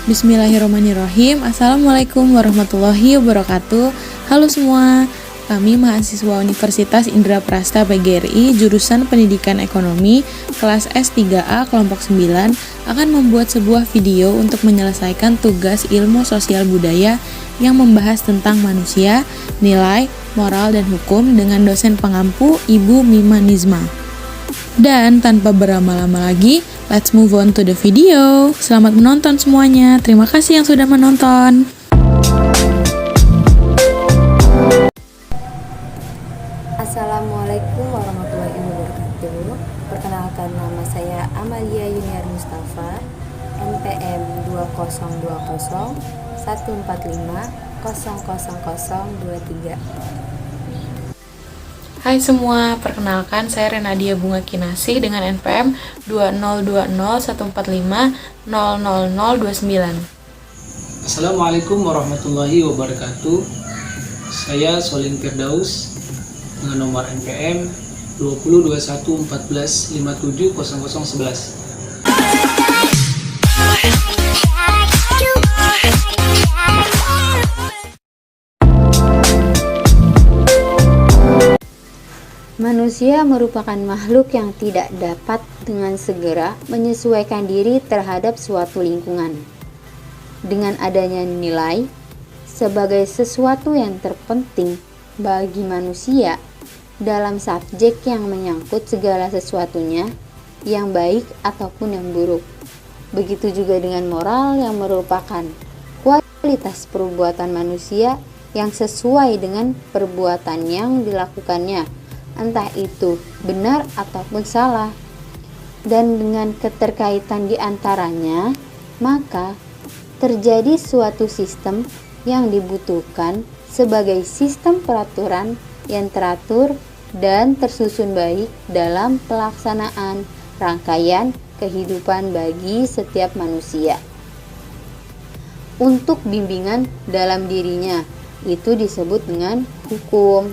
Bismillahirrahmanirrahim. Assalamualaikum warahmatullahi wabarakatuh. Halo semua, kami mahasiswa Universitas Indraprasta PGRI jurusan Pendidikan Ekonomi kelas S3A kelompok 9 akan membuat sebuah video untuk menyelesaikan tugas ilmu sosial budaya yang membahas tentang manusia, nilai, moral, dan hukum dengan dosen pengampu Ibu Mima Nizma. Dan tanpa berlama-lama lagi, let's move on to the video. Selamat menonton semuanya. Terima kasih yang sudah menonton. Assalamualaikum warahmatullahi wabarakatuh. Perkenalkan, nama saya Amalia Yuniar Mustafa, NPM 2020 145 00023. Hai semua, perkenalkan saya Renadia Bunga Kinasih dengan NPM 202014500029. Assalamualaikum warahmatullahi wabarakatuh. Saya Solin Firdaus dengan nomor NPM 202114570011. Manusia merupakan makhluk yang tidak dapat dengan segera menyesuaikan diri terhadap suatu lingkungan. Dengan adanya nilai sebagai sesuatu yang terpenting bagi manusia dalam subjek yang menyangkut segala sesuatunya, yang baik ataupun yang buruk. Begitu juga dengan moral yang merupakan kualitas perbuatan manusia yang sesuai dengan perbuatan yang dilakukannya, entah itu benar ataupun salah. Dan dengan keterkaitan di antaranya, maka terjadi suatu sistem yang dibutuhkan sebagai sistem peraturan yang teratur dan tersusun baik dalam pelaksanaan rangkaian kehidupan bagi setiap manusia. Untuk bimbingan dalam dirinya, itu disebut dengan hukum.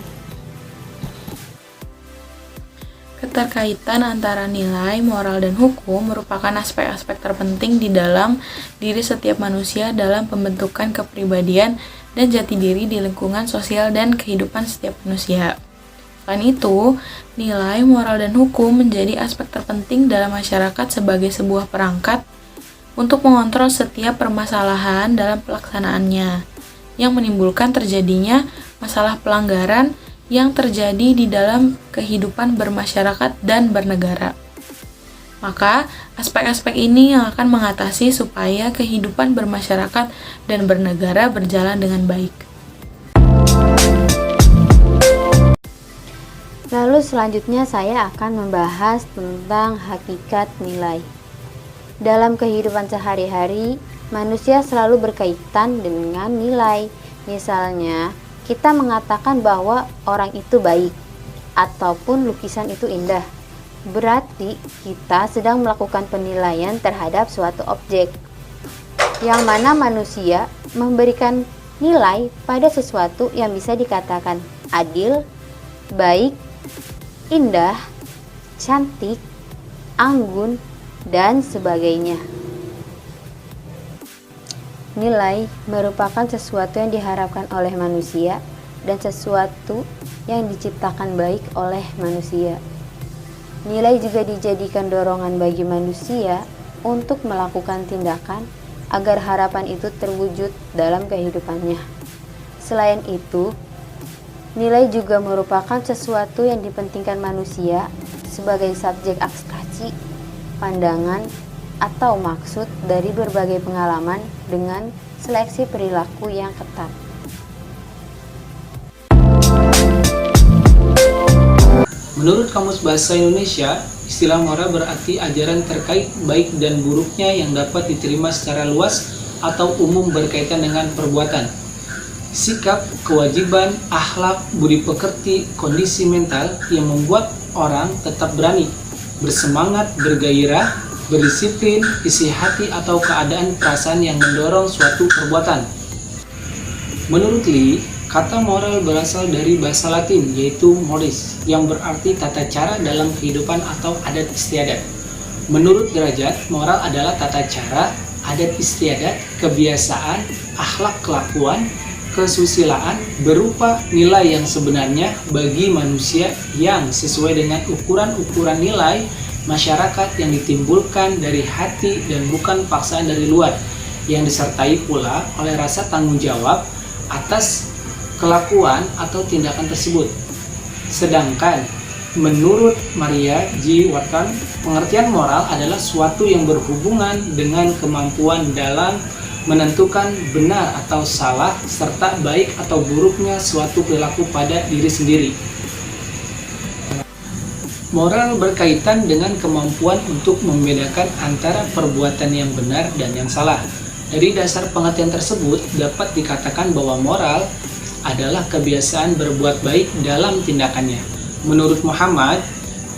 Keterkaitan antara nilai, moral, dan hukum merupakan aspek-aspek terpenting di dalam diri setiap manusia dalam pembentukan kepribadian dan jati diri di lingkungan sosial dan kehidupan setiap manusia. Selain itu, nilai, moral, dan hukum menjadi aspek terpenting dalam masyarakat sebagai sebuah perangkat untuk mengontrol setiap permasalahan dalam pelaksanaannya, yang menimbulkan terjadinya masalah pelanggaran yang terjadi di dalam kehidupan bermasyarakat dan bernegara. Maka, aspek-aspek ini yang akan mengatasi supaya kehidupan bermasyarakat dan bernegara berjalan dengan baik. Lalu selanjutnya saya akan membahas tentang hakikat nilai. Dalam kehidupan sehari-hari, manusia selalu berkaitan dengan nilai. Misalnya, kita mengatakan bahwa orang itu baik ataupun lukisan itu indah. Berarti kita sedang melakukan penilaian terhadap suatu objek, yang mana manusia memberikan nilai pada sesuatu yang bisa dikatakan adil, baik, indah, cantik, anggun, dan sebagainya. Nilai merupakan sesuatu yang diharapkan oleh manusia dan sesuatu yang diciptakan baik oleh manusia. Nilai juga dijadikan dorongan bagi manusia untuk melakukan tindakan agar harapan itu terwujud dalam kehidupannya. Selain itu, nilai juga merupakan sesuatu yang dipentingkan manusia sebagai subjek abstraksi, pandangan, atau maksud dari berbagai pengalaman dengan seleksi perilaku yang ketat. Menurut Kamus Bahasa Indonesia, istilah moral berarti ajaran terkait baik dan buruknya yang dapat diterima secara luas atau umum berkaitan dengan perbuatan, sikap, kewajiban, akhlak, budi pekerti, kondisi mental yang membuat orang tetap berani, bersemangat, bergairah, berdisiplin, isi hati, atau keadaan perasaan yang mendorong suatu perbuatan. Menurut Lee, kata moral berasal dari bahasa Latin, yaitu mores, yang berarti tata cara dalam kehidupan atau adat istiadat. Menurut Derajat, moral adalah tata cara, adat istiadat, kebiasaan, akhlak kelakuan, kesusilaan berupa nilai yang sebenarnya bagi manusia yang sesuai dengan ukuran-ukuran nilai masyarakat yang ditimbulkan dari hati dan bukan paksaan dari luar, yang disertai pula oleh rasa tanggung jawab atas kelakuan atau tindakan tersebut. Sedangkan menurut Maria G. Wharton, pengertian moral adalah suatu yang berhubungan dengan kemampuan dalam menentukan benar atau salah serta baik atau buruknya suatu perilaku pada diri sendiri. Moral berkaitan dengan kemampuan untuk membedakan antara perbuatan yang benar dan yang salah. Dari dasar pengertian tersebut dapat dikatakan bahwa moral adalah kebiasaan berbuat baik dalam tindakannya. Menurut Muhammad,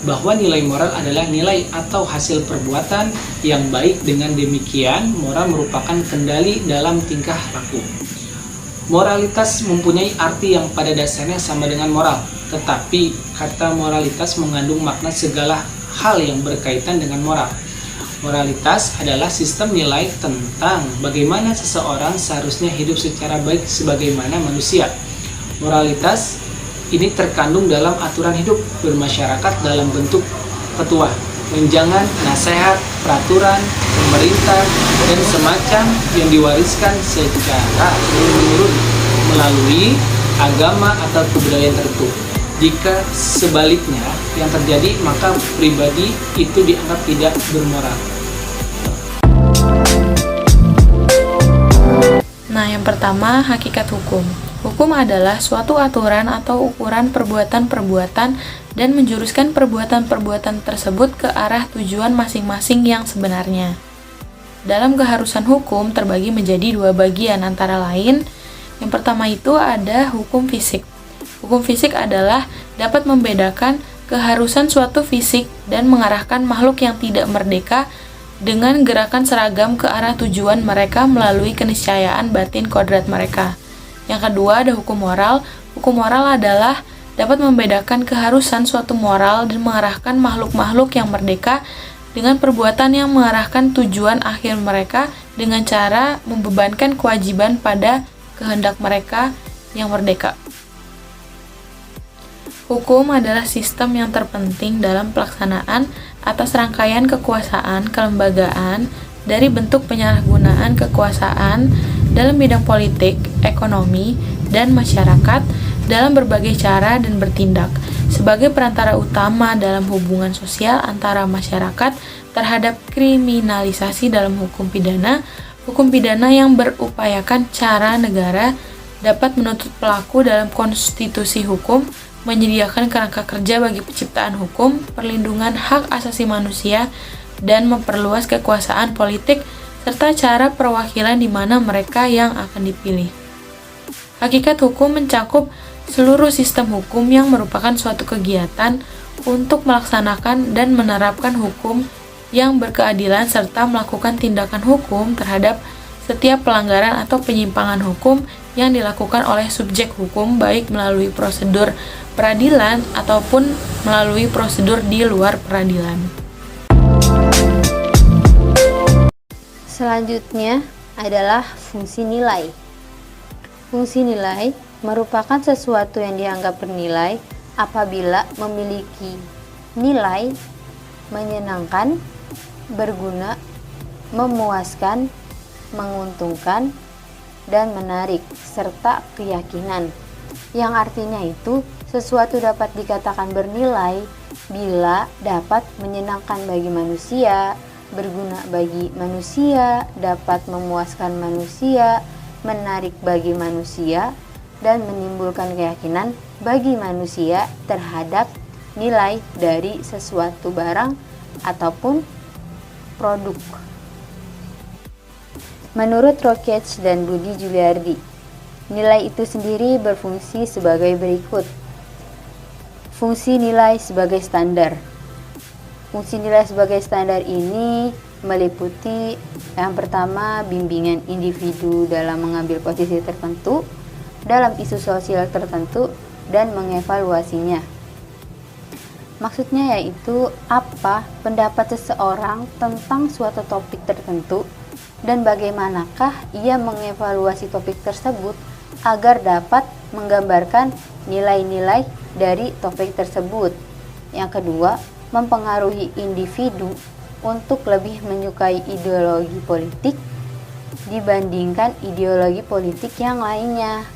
bahwa nilai moral adalah nilai atau hasil perbuatan yang baik. Dengan demikian, moral merupakan kendali dalam tingkah laku. Moralitas mempunyai arti yang pada dasarnya sama dengan moral, tetapi kata moralitas mengandung makna segala hal yang berkaitan dengan moral. Moralitas adalah sistem nilai tentang bagaimana seseorang seharusnya hidup secara baik sebagaimana manusia. Moralitas ini terkandung dalam aturan hidup bermasyarakat dalam bentuk petua, wejangan, nasihat, peraturan, pemerintah, dan semacam yang diwariskan secara turun-temurun melalui agama atau kebudayaan tertentu. Jika sebaliknya yang terjadi, maka pribadi itu dianggap tidak bermoral. Nah, yang pertama, hakikat hukum. Hukum adalah suatu aturan atau ukuran perbuatan-perbuatan dan menjuruskan perbuatan-perbuatan tersebut ke arah tujuan masing-masing yang sebenarnya. Dalam keharusan hukum terbagi menjadi dua bagian, antara lain, yang pertama itu ada hukum fisik. Hukum fisik adalah dapat membedakan keharusan suatu fisik dan mengarahkan makhluk yang tidak merdeka dengan gerakan seragam ke arah tujuan mereka melalui keniscayaan batin kodrat mereka. Yang kedua ada hukum moral. Hukum moral adalah dapat membedakan keharusan suatu moral dan mengarahkan makhluk-makhluk yang merdeka dengan perbuatan yang mengarahkan tujuan akhir mereka dengan cara membebankan kewajiban pada kehendak mereka yang merdeka. Hukum adalah sistem yang terpenting dalam pelaksanaan atas rangkaian kekuasaan kelembagaan dari bentuk penyalahgunaan kekuasaan dalam bidang politik, ekonomi, dan masyarakat dalam berbagai cara dan bertindak sebagai perantara utama dalam hubungan sosial antara masyarakat terhadap kriminalisasi dalam hukum pidana yang berupayakan cara negara dapat menuntut pelaku dalam konstitusi hukum, menyediakan kerangka kerja bagi penciptaan hukum, perlindungan hak asasi manusia, dan memperluas kekuasaan politik serta cara perwakilan di mana mereka yang akan dipilih. Hakikat hukum mencakup seluruh sistem hukum yang merupakan suatu kegiatan untuk melaksanakan dan menerapkan hukum yang berkeadilan serta melakukan tindakan hukum terhadap setiap pelanggaran atau penyimpangan hukum yang dilakukan oleh subjek hukum baik melalui prosedur peradilan ataupun melalui prosedur di luar peradilan. Selanjutnya adalah fungsi nilai. Fungsi nilai merupakan sesuatu yang dianggap bernilai apabila memiliki nilai menyenangkan, berguna, memuaskan, menguntungkan, dan menarik, serta keyakinan. Yang artinya itu, sesuatu dapat dikatakan bernilai bila dapat menyenangkan bagi manusia, berguna bagi manusia, dapat memuaskan manusia, menarik bagi manusia, dan menimbulkan keyakinan bagi manusia terhadap nilai dari sesuatu barang ataupun produk. Menurut Rockets dan Budi Juliardi, nilai itu sendiri berfungsi sebagai berikut. Fungsi nilai sebagai standar. Fungsi nilai sebagai standar ini meliputi yang pertama, bimbingan individu dalam mengambil posisi tertentu dalam isu sosial tertentu dan mengevaluasinya. Maksudnya yaitu apa pendapat seseorang tentang suatu topik tertentu dan bagaimanakah ia mengevaluasi topik tersebut agar dapat menggambarkan nilai-nilai dari topik tersebut. Yang kedua, mempengaruhi individu untuk lebih menyukai ideologi politik dibandingkan ideologi politik yang lainnya.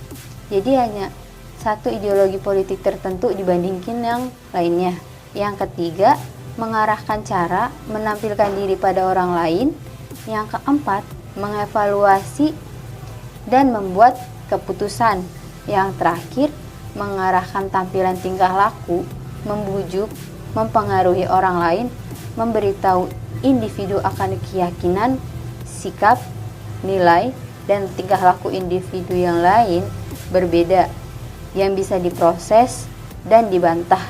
Jadi hanya satu ideologi politik tertentu dibandingkan yang lainnya. Yang ketiga, mengarahkan cara menampilkan diri pada orang lain. Yang keempat, mengevaluasi dan membuat keputusan. Yang terakhir, mengarahkan tampilan tingkah laku, membujuk, mempengaruhi orang lain, memberitahu individu akan keyakinan, sikap, nilai, dan tingkah laku individu yang lain berbeda yang bisa diproses dan dibantah,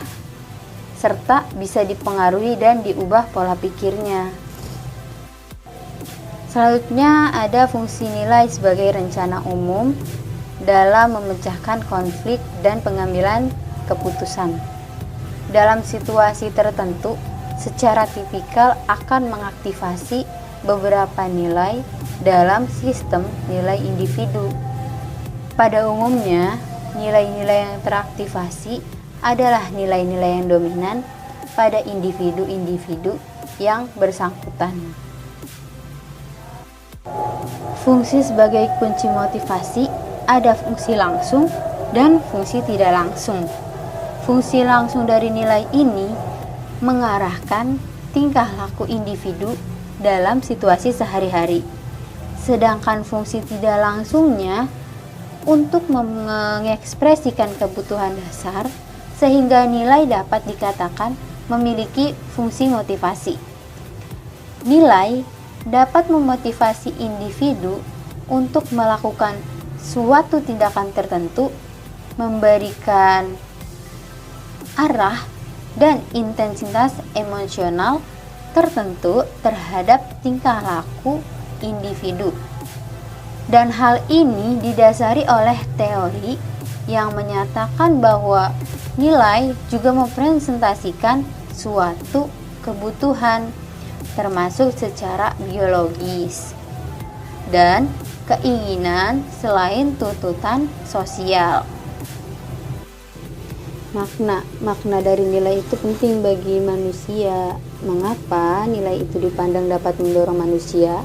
serta bisa dipengaruhi dan diubah pola pikirnya. Selanjutnya ada fungsi nilai sebagai rencana umum dalam memecahkan konflik dan pengambilan keputusan. Dalam situasi tertentu, secara tipikal akan mengaktifasi beberapa nilai dalam sistem nilai individu. Pada umumnya, nilai-nilai yang teraktivasi adalah nilai-nilai yang dominan pada individu-individu yang bersangkutan. Fungsi sebagai kunci motivasi ada fungsi langsung dan fungsi tidak langsung. Fungsi langsung dari nilai ini mengarahkan tingkah laku individu dalam situasi sehari-hari. Sedangkan fungsi tidak langsungnya untuk mengekspresikan kebutuhan dasar sehingga nilai dapat dikatakan memiliki fungsi motivasi. Nilai dapat memotivasi individu untuk melakukan suatu tindakan tertentu, memberikan arah dan intensitas emosional tertentu terhadap tingkah laku individu. Dan hal ini didasari oleh teori yang menyatakan bahwa nilai juga merepresentasikan suatu kebutuhan, termasuk secara biologis, dan keinginan selain tuntutan sosial. Makna dari nilai itu penting bagi manusia. Mengapa nilai itu dipandang dapat mendorong manusia?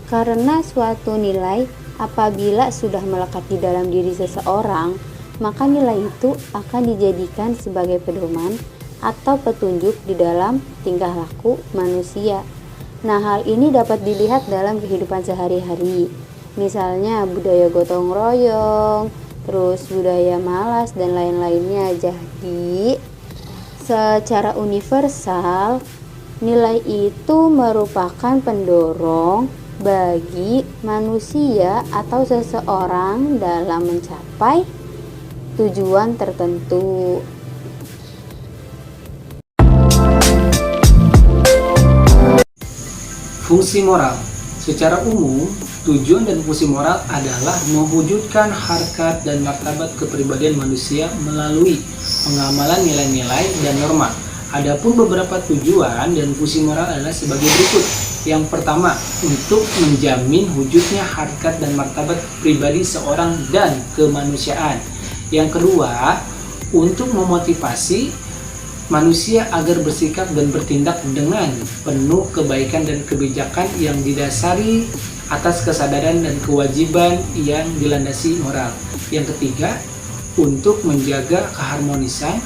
Karena suatu nilai apabila sudah melekat di dalam diri seseorang, maka nilai itu akan dijadikan sebagai pedoman atau petunjuk di dalam tingkah laku manusia. Nah, hal ini dapat dilihat dalam kehidupan sehari-hari. Misalnya budaya gotong royong, terus budaya malas dan lain-lainnya. Jadi, secara universal, nilai itu merupakan pendorong bagi manusia atau seseorang dalam mencapai tujuan tertentu. Fungsi moral. Secara umum, tujuan dan fungsi moral adalah mewujudkan harkat dan martabat kepribadian manusia melalui pengamalan nilai-nilai dan norma. Adapun beberapa tujuan dan fungsi moral adalah sebagai berikut. Yang pertama, untuk menjamin wujudnya harkat dan martabat pribadi seorang dan kemanusiaan. Yang kedua, untuk memotivasi manusia agar bersikap dan bertindak dengan penuh kebaikan dan kebijakan yang didasari atas kesadaran dan kewajiban yang dilandasi moral. Yang ketiga, untuk menjaga keharmonisan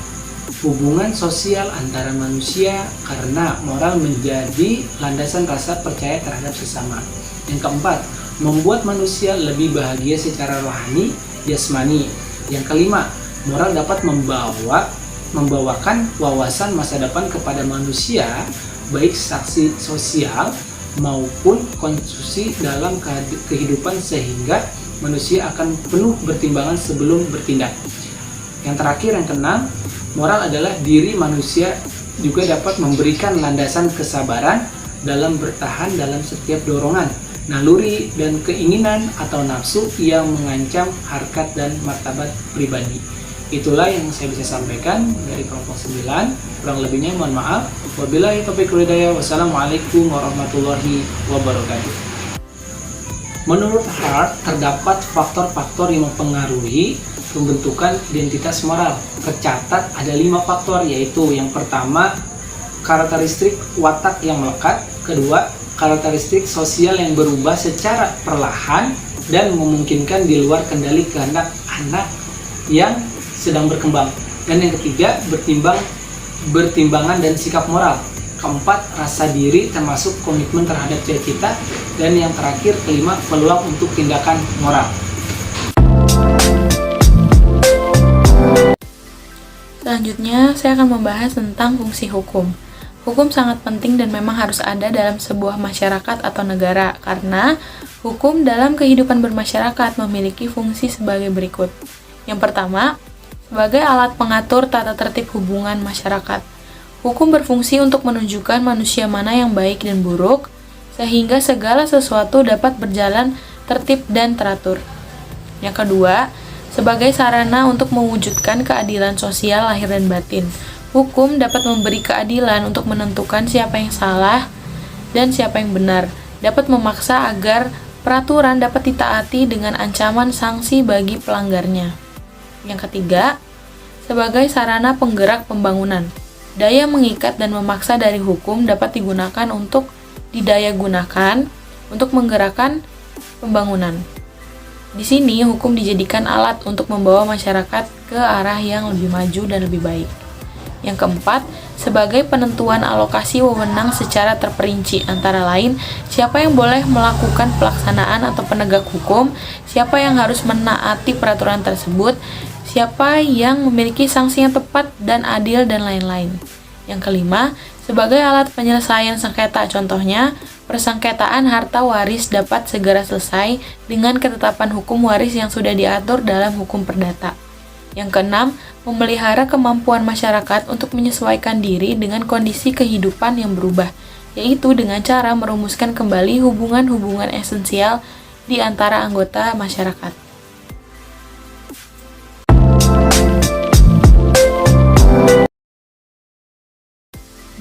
hubungan sosial antara manusia karena moral menjadi landasan rasa percaya terhadap sesama. Yang keempat, membuat manusia lebih bahagia secara rohani, jasmani. Yang kelima, moral dapat membawakan wawasan masa depan kepada manusia, baik saksi sosial maupun konsumsi dalam kehidupan sehingga manusia akan penuh pertimbangan sebelum bertindak. Yang terakhir, yang keenam, moral adalah diri manusia juga dapat memberikan landasan kesabaran dalam bertahan dalam setiap dorongan, naluri dan keinginan atau nafsu yang mengancam harkat dan martabat pribadi. Itulah yang saya bisa sampaikan dari kelompok 9. Kurang lebihnya mohon maaf. Wabillahi taufiq wal hidayah. Wassalamualaikum warahmatullahi wabarakatuh. Menurut Hart, terdapat faktor-faktor yang mempengaruhi pembentukan identitas moral. Tercatat ada 5 faktor, yaitu yang pertama, karakteristik watak yang melekat. Kedua, karakteristik sosial yang berubah secara perlahan dan memungkinkan di luar kendali kehendak anak yang sedang berkembang. Dan yang ketiga, bertimbangan dan sikap moral. Keempat, rasa diri termasuk komitmen terhadap cita-cita. Dan yang terakhir, kelima, peluang untuk tindakan moral. Selanjutnya, saya akan membahas tentang fungsi hukum. Hukum sangat penting dan memang harus ada dalam sebuah masyarakat atau negara, karena hukum dalam kehidupan bermasyarakat memiliki fungsi sebagai berikut. Yang pertama, sebagai alat pengatur tata tertib hubungan masyarakat. Hukum berfungsi untuk menunjukkan manusia mana yang baik dan buruk, sehingga segala sesuatu dapat berjalan tertib dan teratur. Yang kedua, sebagai sarana untuk mewujudkan keadilan sosial lahir dan batin. Hukum dapat memberi keadilan untuk menentukan siapa yang salah dan siapa yang benar, dapat memaksa agar peraturan dapat ditaati dengan ancaman sanksi bagi pelanggarnya. Yang ketiga, sebagai sarana penggerak pembangunan. Daya mengikat dan memaksa dari hukum dapat digunakan untuk didayagunakan untuk menggerakkan pembangunan. Di sini, hukum dijadikan alat untuk membawa masyarakat ke arah yang lebih maju dan lebih baik. Yang keempat, sebagai penentuan alokasi wewenang secara terperinci, antara lain siapa yang boleh melakukan pelaksanaan atau penegak hukum, siapa yang harus menaati peraturan tersebut, siapa yang memiliki sanksi yang tepat dan adil, dan lain-lain. Yang kelima, sebagai alat penyelesaian sengketa, contohnya, persengketaan harta waris dapat segera selesai dengan ketetapan hukum waris yang sudah diatur dalam hukum perdata. Yang keenam, memelihara kemampuan masyarakat untuk menyesuaikan diri dengan kondisi kehidupan yang berubah, yaitu dengan cara merumuskan kembali hubungan-hubungan esensial di antara anggota masyarakat.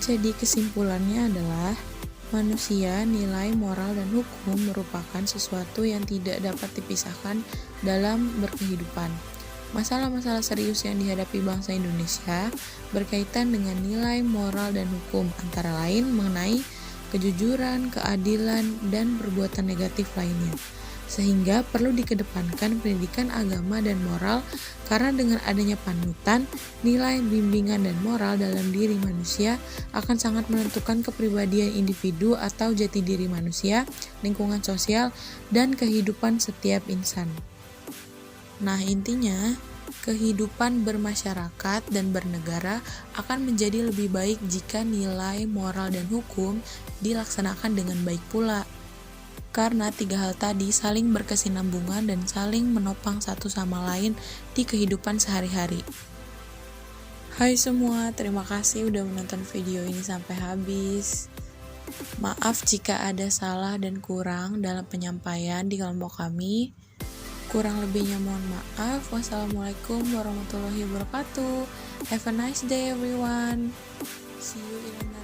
Jadi kesimpulannya adalah manusia, nilai, moral, dan hukum merupakan sesuatu yang tidak dapat dipisahkan dalam berkehidupan. Masalah-masalah serius yang dihadapi bangsa Indonesia berkaitan dengan nilai, moral, dan hukum, antara lain mengenai kejujuran, keadilan, dan perbuatan negatif lainnya. Sehingga perlu dikedepankan pendidikan agama dan moral, karena dengan adanya panutan, nilai, bimbingan, dan moral dalam diri manusia akan sangat menentukan kepribadian individu atau jati diri manusia, lingkungan sosial, dan kehidupan setiap insan. Nah, intinya, kehidupan bermasyarakat dan bernegara akan menjadi lebih baik jika nilai, moral, dan hukum dilaksanakan dengan baik pula. Karena 3 hal tadi saling berkesinambungan dan saling menopang satu sama lain di kehidupan sehari-hari. Hai semua, terima kasih udah menonton video ini sampai habis. Maaf jika ada salah dan kurang dalam penyampaian di kelompok kami. Kurang lebihnya mohon maaf. Wassalamualaikum warahmatullahi wabarakatuh. Have a nice day everyone. See you in another